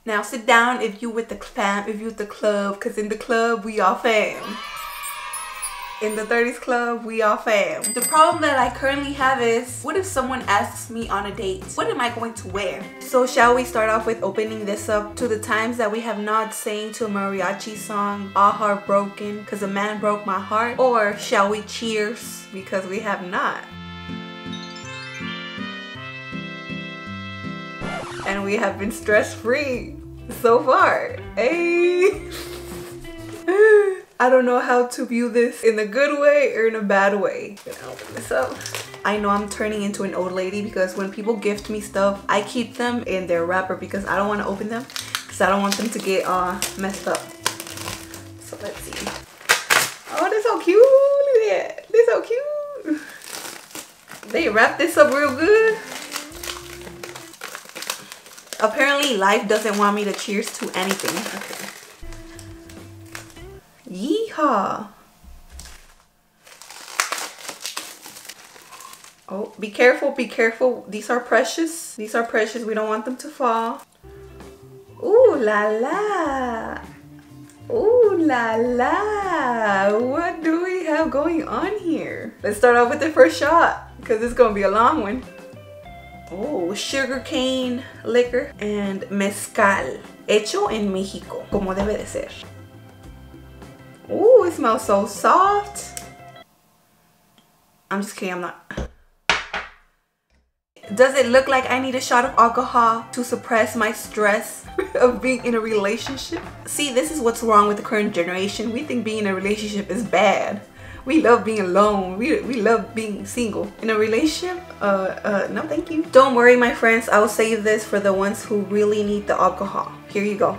Now sit down if you with the fam, if you with the club, because in the club we all fam. In the 30s club, we all fam. The problem that I currently have is, what if someone asks me on a date, what am I going to wear? So shall we start off with opening this up to the times that we have not sang to a mariachi song, all heartbroken, because a man broke my heart? Or shall we cheers, because we have not? And we have been stress-free so far. Hey. I don't know how to view this in a good way or in a bad way. I'm gonna open this up. I know I'm turning into an old lady because when people gift me stuff, I keep them in their wrapper because I don't want to open them because I don't want them to get messed up. So let's see. Oh, they're so cute. Look at that. They're so cute. They wrapped this up real good. Apparently, life doesn't want me to cheers to anything. Okay. Yeehaw. Oh, be careful, be careful. These are precious. These are precious. We don't want them to fall. Ooh la la. Ooh la la. What do we have going on here? Let's start off with the first shot because it's going to be a long one. Oh, sugarcane liquor and mezcal. Hecho en México, como debe de ser. Ooh, it smells so soft. I'm just kidding, I'm not. Does it look like I need a shot of alcohol to suppress my stress of being in a relationship? See, this is what's wrong with the current generation. We think being in a relationship is bad. We love being alone. We love being single. In a relationship, no thank you. Don't worry, my friends. I'll save this for the ones who really need the alcohol. Here you go.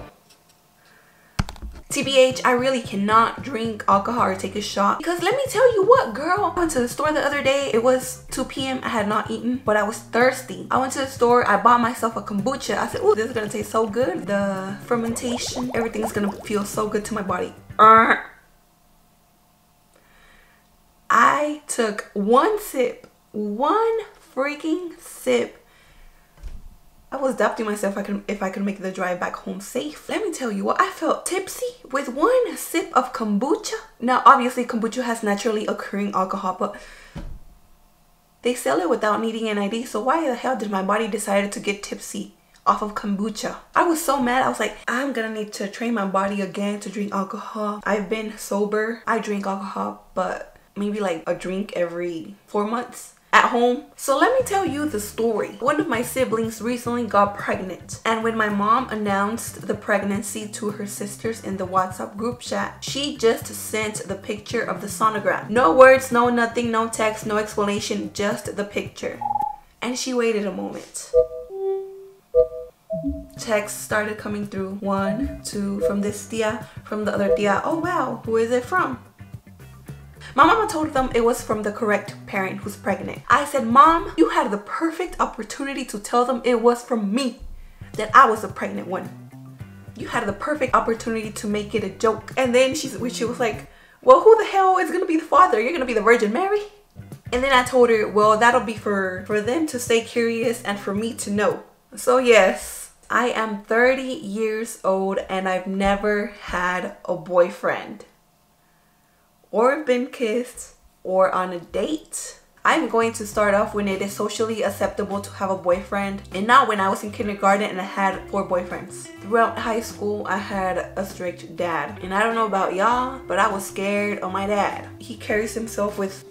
TBH, I really cannot drink alcohol or take a shot because let me tell you what, girl. I went to the store the other day. It was 2 p.m. I had not eaten, but I was thirsty. I went to the store. I bought myself a kombucha. I said, oh, this is gonna taste so good. The fermentation, everything's gonna feel so good to my body. I took one freaking sip. I was doubting myself if I could make the drive back home safe. Let me tell you what, I felt tipsy with one sip of kombucha. Now, obviously, kombucha has naturally occurring alcohol, but they sell it without needing an ID. So why the hell did my body decide to get tipsy off of kombucha? I was so mad. I was like, I'm gonna need to train my body again to drink alcohol. I've been sober. I drink alcohol, but maybe like a drink every 4 months. At home. So let me tell you the story. One of my siblings recently got pregnant, and when my mom announced the pregnancy to her sisters in the WhatsApp group chat, she just sent the picture of the sonogram. No words, no nothing, no text, no explanation, just the picture. And she waited a moment. Texts started coming through. 1, 2 from this tia, from the other tia. Oh wow, who is it from? My mama told them it was from the correct parent who's pregnant. I said, Mom, you had the perfect opportunity to tell them it was from me, that I was the pregnant one. You had the perfect opportunity to make it a joke. And then she was like, well, who the hell is gonna be the father? You're gonna be the Virgin Mary? And then I told her, well, that'll be for them to stay curious and for me to know. So yes, I am 30 years old and I've never had a boyfriend, or been kissed, or on a date. I'm going to start off when it is socially acceptable to have a boyfriend, and not when I was in kindergarten and I had 4 boyfriends. Throughout high school, I had a strict dad, and I don't know about y'all, but I was scared of my dad. He carries himself with...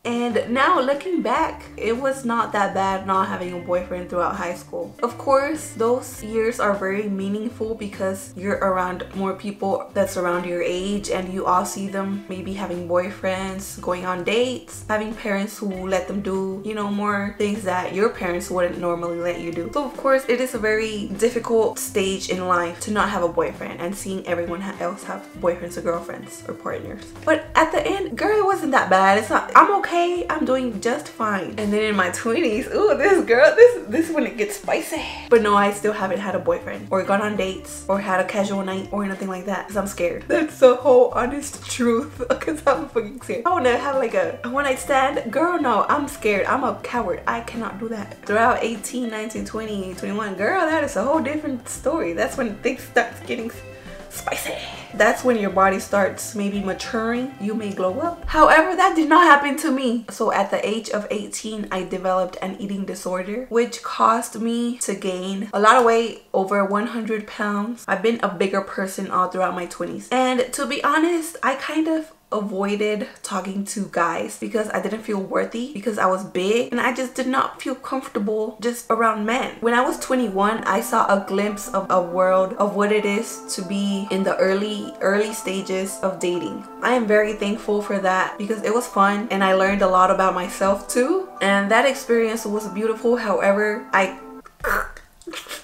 And now looking back, it was not that bad not having a boyfriend throughout high school. Of course, those years are very meaningful because you're around more people that's around your age and you all see them maybe having boyfriends, going on dates, having parents who let them do, you know, more things that your parents wouldn't normally let you do. So of course, it is a very difficult stage in life to not have a boyfriend and seeing everyone else have boyfriends or girlfriends or partners. But at the end, girl, it wasn't that bad. I'm okay okay, I'm doing just fine. And then in my 20s, ooh, this girl, this is when it gets spicy. But no, I still haven't had a boyfriend or gone on dates or had a casual night or anything like that because I'm scared. That's the whole honest truth because I'm fucking scared. I want to have like a one-night stand. Girl, no, I'm scared. I'm a coward. I cannot do that. Throughout 18, 19, 20, 21, girl, that is a whole different story. That's when things start getting spicy. That's when your body starts maybe maturing. You may glow up. However, that did not happen to me. So at the age of 18, I developed an eating disorder, which caused me to gain a lot of weight, over 100 pounds. I've been a bigger person all throughout my 20s. And to be honest, I kind of avoided talking to guys because I didn't feel worthy because I was big and I just did not feel comfortable just around men. When I was 21, I saw a glimpse of a world of what it is to be in the early stages of dating. I am very thankful for that because it was fun and I learned a lot about myself too, and that experience was beautiful. However,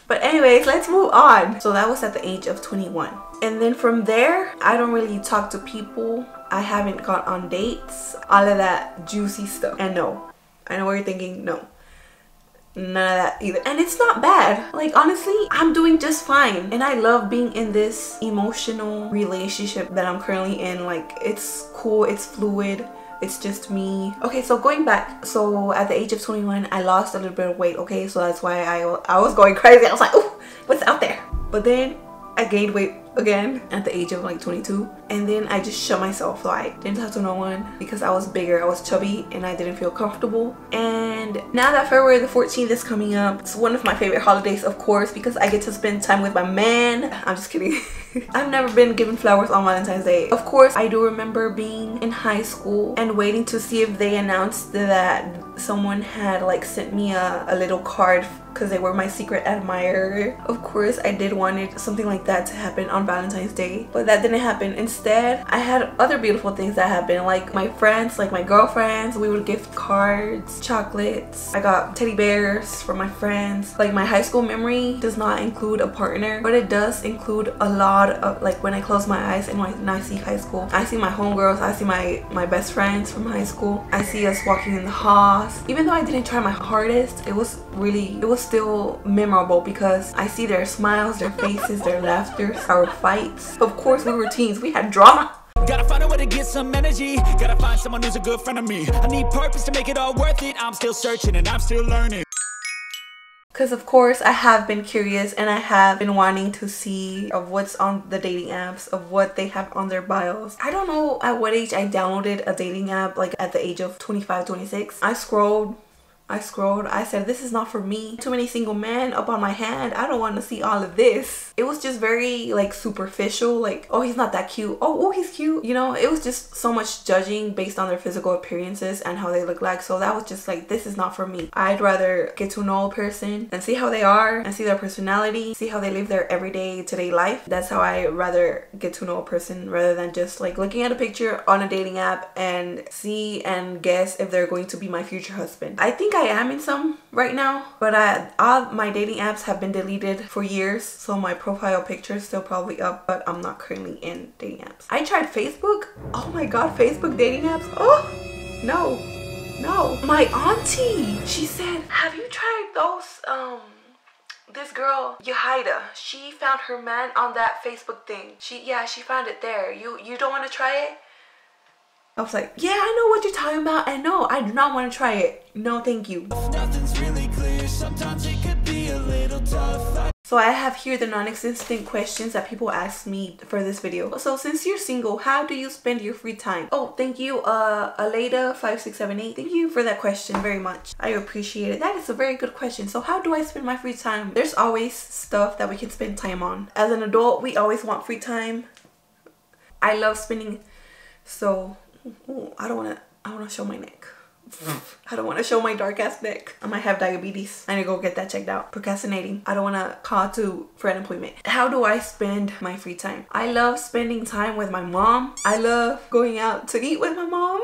but anyways, let's move on. So that was at the age of 21. And then from there, I don't really talk to people. I haven't gone on dates, all of that juicy stuff. And no, I know what you're thinking, no, none of that either. And it's not bad. Like, honestly, I'm doing just fine. And I love being in this emotional relationship that I'm currently in. Like, it's cool, it's fluid. It's just me. Okay, so going back, so at the age of 21, I lost a little bit of weight. Okay, so that's why I was going crazy. I was like, oh, what's out there? But then I gained weight again at the age of like 22, and then I just shut myself. So I didn't talk to no one because I was bigger, I was chubby, and I didn't feel comfortable. And now that February the 14th is coming up, it's one of my favorite holidays, of course, because I get to spend time with my man. I'm just kidding. I've never been given flowers on Valentine's Day. Of course, I do remember being in high school and waiting to see if they announced that someone had like sent me a little card because they were my secret admirer. Of course, I did wanted something like that to happen on Valentine's Day, but that didn't happen. Instead, I had other beautiful things that happened. Like my friends, like my girlfriends, we would gift cards, chocolates. I got teddy bears for my friends. Like, my high school memory does not include a partner, but it does include a lot of, like, when I close my eyes and when I see high school, I see my homegirls, I see my best friends from high school. I see us walking in the halls. Even though I didn't try my hardest, it was still memorable because I see their smiles, their faces, their laughter, our fights. Of course, we were teens, we had drama. Gotta find a way to get some energy. Gotta find someone who's a good friend of me. I need purpose to make it all worth it. I'm still searching and I'm still learning. Because of course I have been curious and I have been wanting to see of what's on the dating apps, of what they have on their bios. I don't know at what age I downloaded a dating app, like at the age of 25, 26. I scrolled, I said, this is not for me. Too many single men up on my hand. I don't want to see all of this. It was just very like superficial, like, oh, he's not that cute. Oh, he's cute. You know, it was just so much judging based on their physical appearances and how they look like. So that was just like, this is not for me. I'd rather get to know a person and see how they are and see their personality, see how they live their everyday today life. That's how I rather get to know a person rather than just like looking at a picture on a dating app and see and guess if they're going to be my future husband. I think I am in some right now, but all my dating apps have been deleted for years, so my profile picture is still probably up, but I'm not currently in dating apps. I tried Facebook. Oh my god, Facebook dating apps. Oh no, my auntie, she said, have you tried those this girl Yahida, she found her man on that Facebook thing. She found it there. You don't want to try it? I was like, yeah, I know what you're talking about, and no, I do not want to try it. No, thank you. Nothing's really clear. Sometimes it could be a little tough. So I have here the non-existent questions that people asked me for this video. So since you're single, how do you spend your free time? Oh, thank you, Aleda5678. Thank you for that question very much. I appreciate it. That is a very good question. So how do I spend my free time? There's always stuff that we can spend time on. As an adult, we always want free time. I love spending, so ooh, I don't want to show my neck. I don't want to show my dark ass neck. I might have diabetes. I need to go get that checked out. Procrastinating. I don't want to call for unemployment. How do I spend my free time? I love spending time with my mom. I love going out to eat with my mom.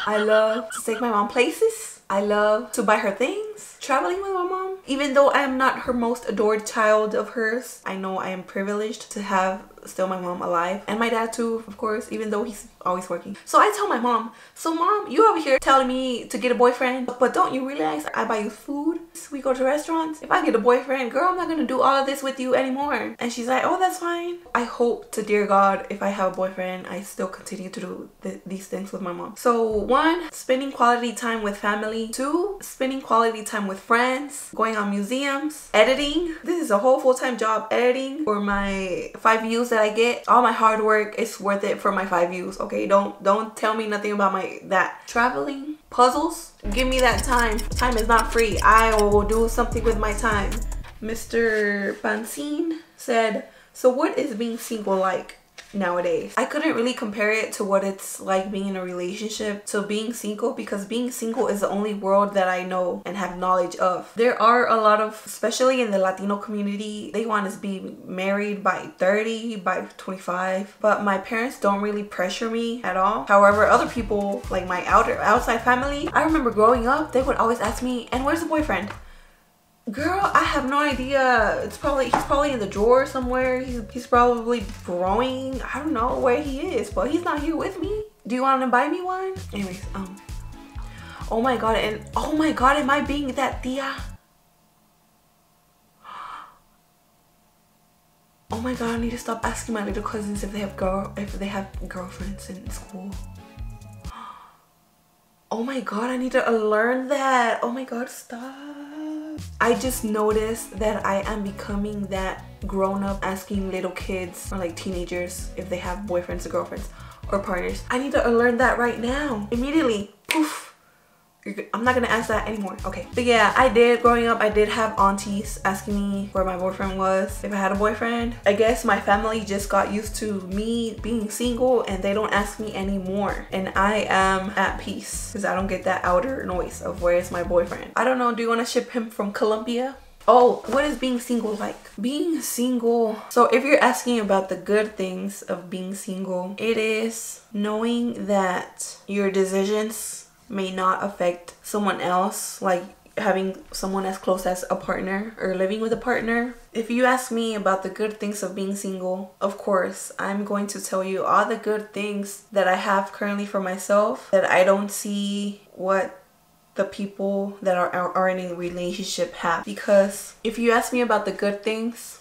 I love to take my mom places. I love to buy her things. things. Traveling with my mom. Even though I am not her most adored child of hers, I know I am privileged to have still my mom alive, and my dad too, of course, even though he's always working. So I tell my mom, so mom, you over here telling me to get a boyfriend, but don't you realize I buy you food, we go to restaurants? If I get a boyfriend, girl, I'm not gonna do all of this with you anymore. And she's like, oh, that's fine. I hope to dear God, if I have a boyfriend, I still continue to do these things with my mom. So 1, spending quality time with family. 2, spending quality time with friends, going on museums, editing. This is a whole full-time job, editing for my 5 views that I get. All my hard work is worth it for my 5 views. Okay, don't tell me nothing about that. Traveling, puzzles, give me that time. Time is not free. I will do something with my time. Mr. Pansine said, so what is being single like nowadays? I couldn't really compare it to what it's like being in a relationship to being single, because being single is the only world that I know and have knowledge of. There are a lot of, especially in the Latino community, they want us to be married by 30, by 25, but my parents don't really pressure me at all. However, other people, like my outside family, I remember growing up, they would always ask me, and where's the boyfriend? Girl, I have no idea. He's probably in the drawer somewhere. He's probably growing. I don't know where he is, but he's not here with me. Do you want to buy me one? Anyways, oh my god, am I being that tia? Oh my god, I need to stop asking my little cousins if they have girlfriends in school. Oh my god, I need to learn that. Oh my god, stop. I just noticed that I am becoming that grown-up asking little kids or like teenagers if they have boyfriends or girlfriends or partners. I need to learn that right now. Immediately. Poof. I'm not gonna ask that anymore. Okay. But yeah, growing up, I did have aunties asking me where my boyfriend was, if I had a boyfriend. I guess my family just got used to me being single and they don't ask me anymore. And I am at peace because I don't get that outer noise of where is my boyfriend. I don't know, do you want to ship him from Colombia? Oh, what is being single like? Being single. So if you're asking about the good things of being single, it is knowing that your decisions may not affect someone else, like having someone as close as a partner or living with a partner. If you ask me about the good things of being single, of course, I'm going to tell you all the good things that I have currently for myself that I don't see what the people that are in a relationship have. Because if you ask me about the good things,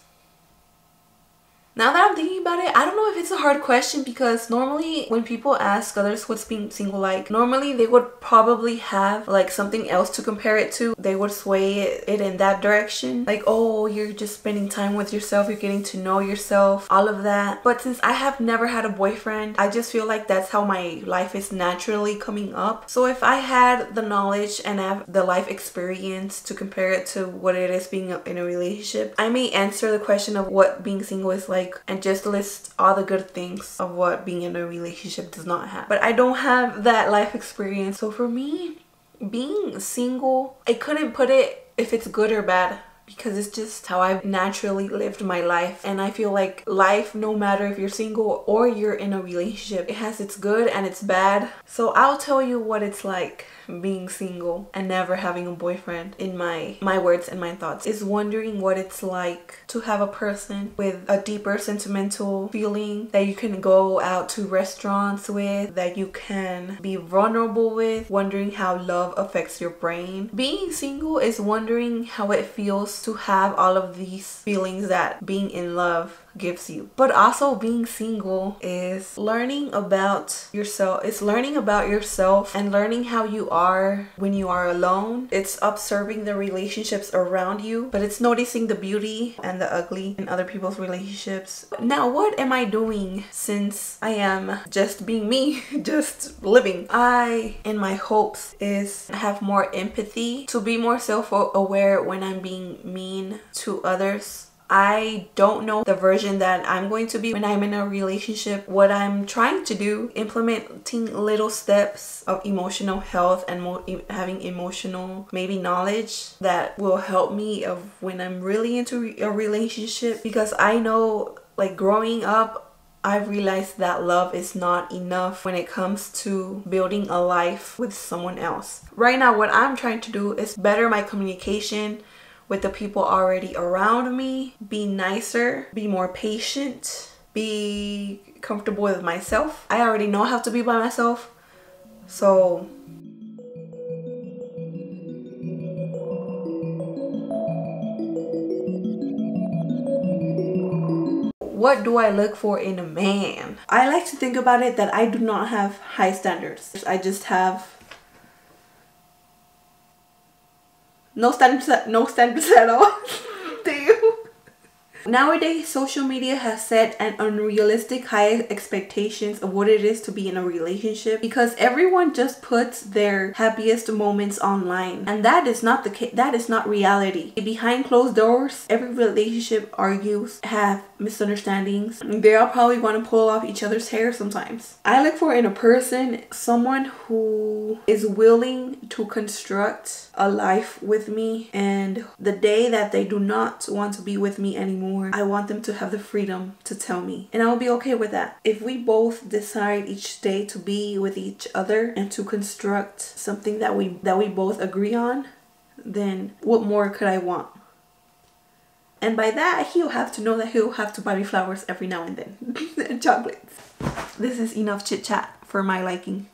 now that I'm thinking about it, I don't know if it's a hard question, because normally when people ask others what's being single like, normally they would probably have like something else to compare it to. They would sway it in that direction. Like, oh, you're just spending time with yourself, you're getting to know yourself, all of that. But since I have never had a boyfriend, I just feel like that's how my life is naturally coming up. So if I had the knowledge and have the life experience to compare it to what it is being in a relationship, I may answer the question of what being single is like and just list all the good things of what being in a relationship does not have. But I don't have that life experience. So for me, being single, I couldn't put it if it's good or bad, because it's just how I've naturally lived my life. And I feel like life, no matter if you're single or you're in a relationship, it has its good and its bad. So I'll tell you what it's like being single and never having a boyfriend. In my words and my thoughts is wondering what it's like to have a person with a deeper sentimental feeling that you can go out to restaurants with, that you can be vulnerable with, wondering how love affects your brain. Being single is wondering how it feels to have all of these feelings that being in love gives you. But also being single is learning about yourself. It's learning about yourself and learning how you are when you are alone. It's observing the relationships around you, but it's noticing the beauty and the ugly in other people's relationships. Now, what am I doing since I am just being me, just living? In my hopes is have more empathy, to be more self-aware when I'm being mean to others. I don't know the version that I'm going to be when I'm in a relationship. What I'm trying to do, implementing little steps of emotional health and having emotional maybe knowledge that will help me of when I'm really into a relationship. Because I know, like, growing up, I realized that love is not enough when it comes to building a life with someone else. Right now, what I'm trying to do is better my communication with the people already around me, be nicer, be more patient, be comfortable with myself. I already know how to be by myself, so what do I look for in a man? I like to think about it that I do not have high standards. I just have no standards at all. Do you? Nowadays, social media has set an unrealistic high expectations of what it is to be in a relationship, because everyone just puts their happiest moments online, and that is not the case. That is not reality. Behind closed doors, every relationship argues, have misunderstandings. They all probably want to pull off each other's hair sometimes. I look for in a person someone who is willing to construct a life with me, and the day that they do not want to be with me anymore, I want them to have the freedom to tell me, and I'll be okay with that. If we both decide each day to be with each other and to construct something that we both agree on, then what more could I want? And by that, he'll have to know that he'll have to buy me flowers every now and then and chocolates. This is enough chit chat for my liking.